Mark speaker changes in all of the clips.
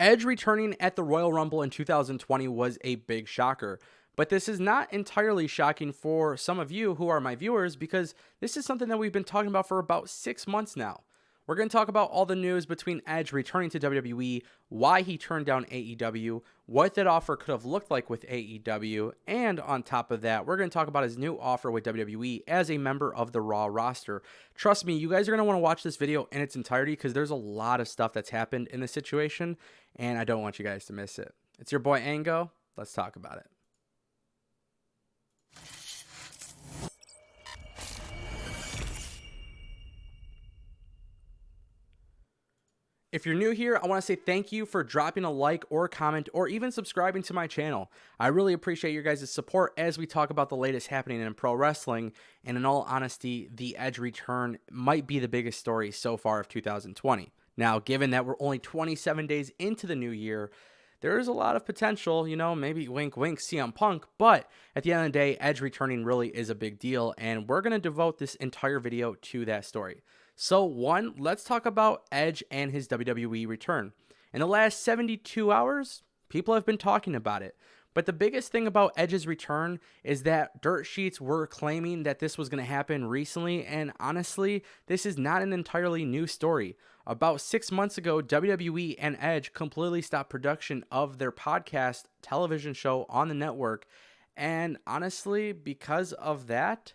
Speaker 1: Edge returning at the Royal Rumble in 2020 was a big shocker. But this is not entirely shocking for some of you who are my viewers, because this is something that we've been talking about for about 6 months now. We're going to talk about all the news between Edge returning to WWE, why he turned down AEW, what that offer could have looked like with AEW, and on top of that, we're going to talk about his new offer with WWE as a member of the Raw roster. Trust me, you guys are going to want to watch this video in its entirety because there's a lot of stuff that's happened in this situation, and I don't want you guys to miss it. It's your boy Ango. Let's talk about it. If you're new here, I want to say thank you for dropping a like or a comment or even subscribing to my channel. I really appreciate your guys' support as we talk about the latest happening in pro wrestling. And in all honesty, the Edge return might be the biggest story so far of 2020. Now, given that we're only 27 days into the new year, there is a lot of potential, maybe wink, wink, CM Punk. But at the end of the day, Edge returning really is a big deal. And we're going to devote this entire video to that story. So one, let's talk about Edge and his WWE return. In the last 72 hours, people have been talking about it. But the biggest thing about Edge's return is that dirt sheets were claiming that this was going to happen recently. And honestly, this is not an entirely new story. About 6 months ago, WWE and Edge completely stopped production of their podcast television show on the network. And honestly, because of that,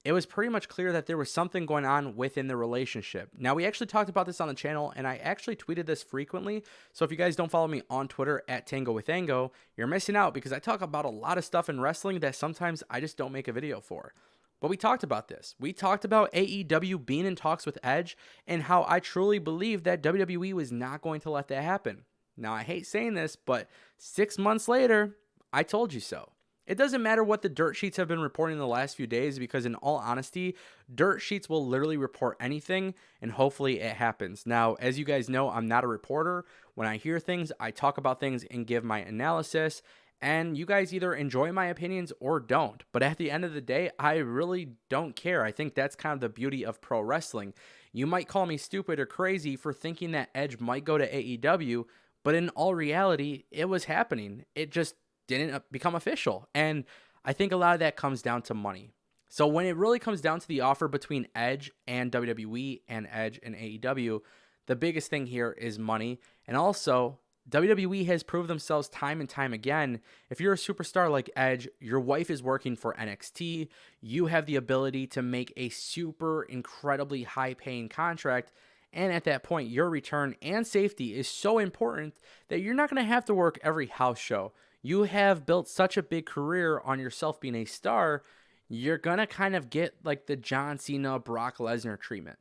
Speaker 1: it was pretty much clear that there was something going on within the relationship. Now, we actually talked about this on the channel, and I actually tweeted this frequently. So if you guys don't follow me on Twitter at Tango with Ango, you're missing out because I talk about a lot of stuff in wrestling that sometimes I just don't make a video for. But we talked about this. We talked about AEW being in talks with Edge and how I truly believe that WWE was not going to let that happen. Now, I hate saying this, but 6 months later, I told you so. It doesn't matter what the dirt sheets have been reporting in the last few days because in all honesty, dirt sheets will literally report anything and hopefully it happens. Now, as you guys know, I'm not a reporter. When I hear things, I talk about things and give my analysis, and you guys either enjoy my opinions or don't. But at the end of the day, I really don't care. I think that's kind of the beauty of pro wrestling. You might call me stupid or crazy for thinking that Edge might go to AEW, but in all reality, it was happening. It just didn't become official. And I think a lot of that comes down to money. So when it really comes down to the offer between Edge and WWE and Edge and AEW, the biggest thing here is money. And also, WWE has proved themselves time and time again. If you're a superstar like Edge, your wife is working for NXT, you have the ability to make a super incredibly high paying contract. And at that point, your return and safety is so important that you're not going to have to work every house show. You have built such a big career on yourself being a star, you're going to kind of get like the John Cena, Brock Lesnar treatment.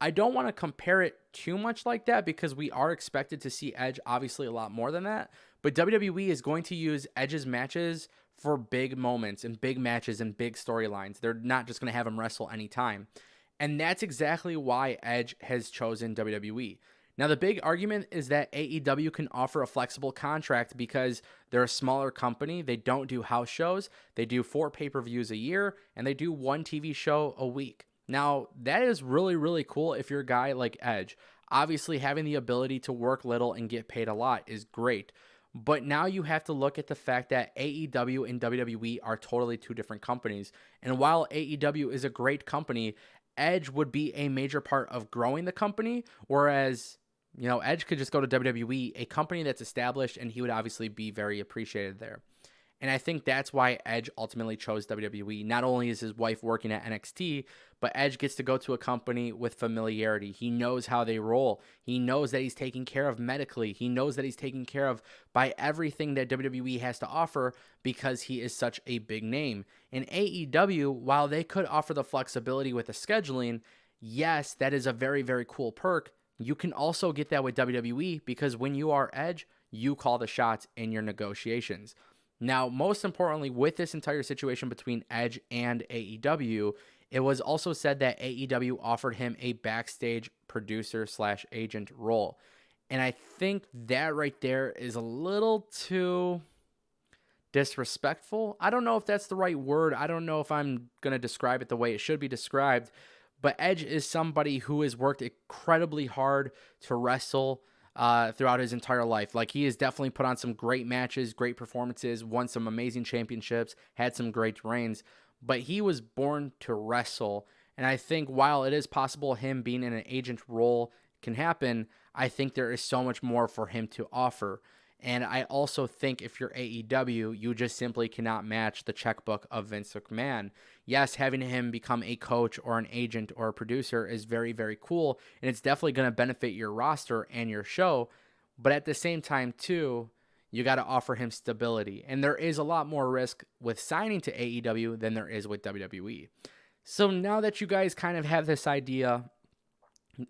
Speaker 1: I don't want to compare it too much like that because we are expected to see Edge obviously a lot more than that. But WWE is going to use Edge's matches for big moments and big matches and big storylines. They're not just going to have him wrestle anytime. And that's exactly why Edge has chosen WWE. Now, the big argument is that AEW can offer a flexible contract because they're a smaller company. They don't do house shows. They do 4 pay-per-views a year, and they do 1 TV show a week. Now, that is really, really cool if you're a guy like Edge. Obviously, having the ability to work little and get paid a lot is great. But now you have to look at the fact that AEW and WWE are totally 2 different companies. And while AEW is a great company, Edge would be a major part of growing the company, whereas Edge could just go to WWE, a company that's established, and he would obviously be very appreciated there. And I think that's why Edge ultimately chose WWE. Not only is his wife working at NXT, but Edge gets to go to a company with familiarity. He knows how they roll. He knows that he's taken care of medically. He knows that he's taken care of by everything that WWE has to offer because he is such a big name. In AEW, while they could offer the flexibility with the scheduling, yes, that is a very, very cool perk. You can also get that with WWE because when you are Edge, you call the shots in your negotiations. Now, most importantly, with this entire situation between Edge and AEW, it was also said that AEW offered him a backstage producer/agent role. And I think that right there is a little too disrespectful. I don't know if that's the right word. I don't know if I'm going to describe it the way it should be described. But Edge is somebody who has worked incredibly hard to wrestle. throughout his entire life. Like, he has definitely put on some great matches, great performances, won some amazing championships, had some great reigns, but he was born to wrestle. And I think while it is possible him being in an agent role can happen, I think there is so much more for him to offer. And I also think if you're AEW, you just simply cannot match the checkbook of Vince McMahon. Yes, having him become a coach or an agent or a producer is very, very cool, and it's definitely going to benefit your roster and your show. But at the same time, too, you got to offer him stability. And there is a lot more risk with signing to AEW than there is with WWE. So now that you guys kind of have this idea,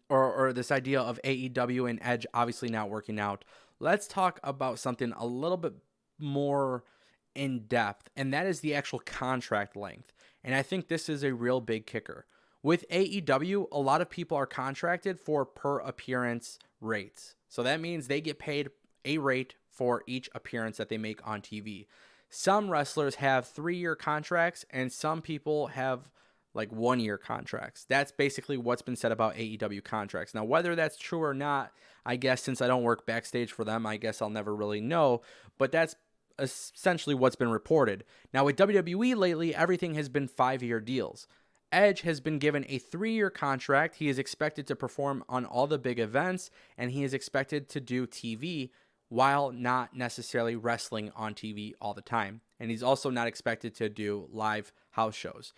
Speaker 1: or this idea of AEW and Edge obviously not working out, let's talk about something a little bit more in depth, and that is the actual contract length. And I think this is a real big kicker. With AEW, a lot of people are contracted for per appearance rates. So that means they get paid a rate for each appearance that they make on TV. Some wrestlers have 3-year contracts, and some people have like 1-year contracts. That's basically what's been said about AEW contracts. Now, whether that's true or not, I guess since I don't work backstage for them, I guess I'll never really know, but that's essentially what's been reported. Now, with WWE lately, everything has been 5-year deals. Edge has been given a 3-year contract. He is expected to perform on all the big events, and he is expected to do TV while not necessarily wrestling on TV all the time. And he's also not expected to do live house shows.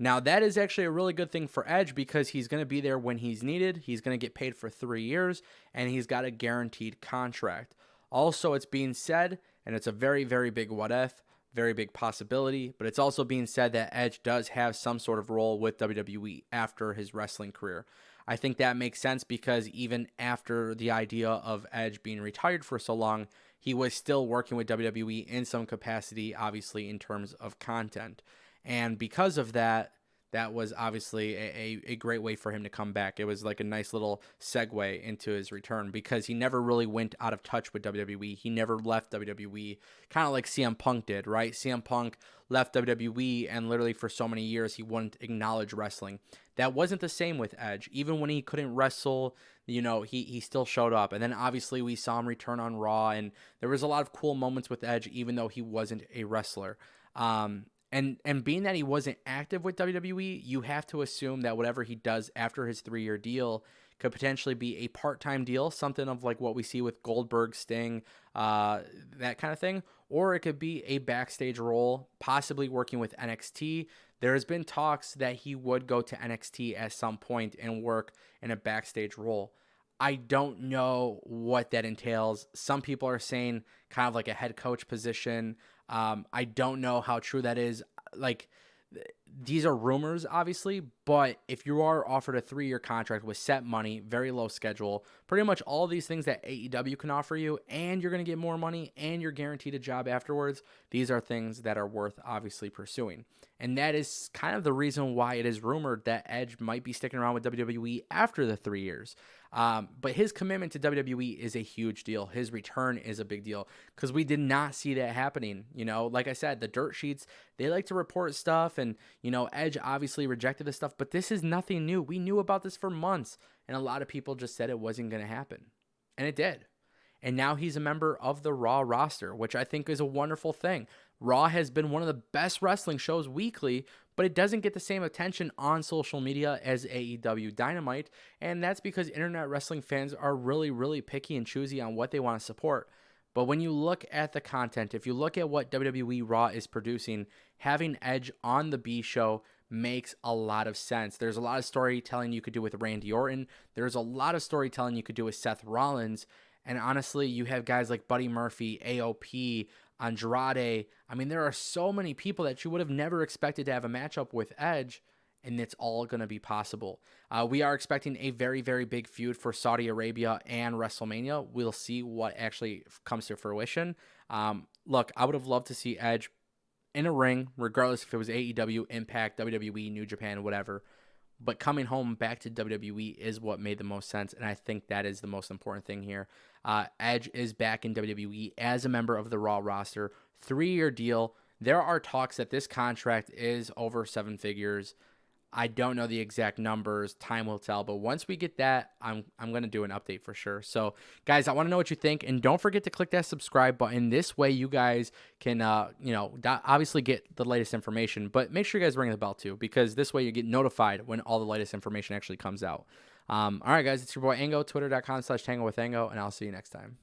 Speaker 1: Now, that is actually a really good thing for Edge because he's going to be there when he's needed. He's going to get paid for 3 years, and he's got a guaranteed contract. Also, it's being said, and it's a very, very big what if, very big possibility, but it's also being said that Edge does have some sort of role with WWE after his wrestling career. I think that makes sense because even after the idea of Edge being retired for so long, he was still working with WWE in some capacity, obviously, in terms of content. And because of that, that was obviously a great way for him to come back. It was like a nice little segue into his return because he never really went out of touch with WWE. He never left WWE, kind of like CM Punk did, right? CM Punk left WWE and literally for so many years he wouldn't acknowledge wrestling. That wasn't the same with Edge. Even when he couldn't wrestle, he still showed up. And then obviously we saw him return on Raw, and there was a lot of cool moments with Edge even though he wasn't a wrestler. And being that he wasn't active with WWE, you have to assume that whatever he does after his 3-year deal could potentially be a part-time deal, something of like what we see with Goldberg, Sting, that kind of thing. Or it could be a backstage role, possibly working with NXT. There has been talks that he would go to NXT at some point and work in a backstage role. I don't know what that entails. Some people are saying kind of like a head coach position. I don't know how true that is. Like, these are rumors, obviously, but if you are offered a 3-year contract with set money, very low schedule, pretty much all these things that AEW can offer you, and you're going to get more money, and you're guaranteed a job afterwards, these are things that are worth obviously pursuing. And that is kind of the reason why it is rumored that Edge might be sticking around with WWE after the 3 years. But his commitment to WWE is a huge deal. His return is a big deal because we did not see that happening. Like I said, the dirt sheets, they like to report stuff, and, Edge obviously rejected this stuff, but this is nothing new. We knew about this for months, and a lot of people just said it wasn't going to happen. And it did. And now he's a member of the Raw roster, which I think is a wonderful thing. Raw has been one of the best wrestling shows weekly, but it doesn't get the same attention on social media as AEW Dynamite, and that's because internet wrestling fans are really, really picky and choosy on what they want to support. But when you look at the content, if you look at what WWE Raw is producing, having Edge on the B show makes a lot of sense. There's a lot of storytelling you could do with Randy Orton. There's a lot of storytelling you could do with Seth Rollins. And honestly, you have guys like Buddy Murphy, AOP, Andrade. I mean, there are so many people that you would have never expected to have a matchup with Edge, and it's all going to be possible. We are expecting a very, very big feud for Saudi Arabia and WrestleMania. We'll see what actually comes to fruition. Look, I would have loved to see Edge in a ring, regardless if it was AEW, Impact, WWE, New Japan, whatever. But coming home back to WWE is what made the most sense, and I think that is the most important thing here. Edge is back in WWE as a member of the Raw roster, 3-year deal. There are talks that this contract is over 7 figures. I don't know the exact numbers. Time will tell. But once we get that, I'm going to do an update for sure. So, guys, I want to know what you think. And don't forget to click that subscribe button. This way you guys can, obviously get the latest information. But make sure you guys ring the bell, too, because this way you get notified when all the latest information actually comes out. All right, guys, it's your boy Ango, twitter.com/tango with Ango, and I'll see you next time.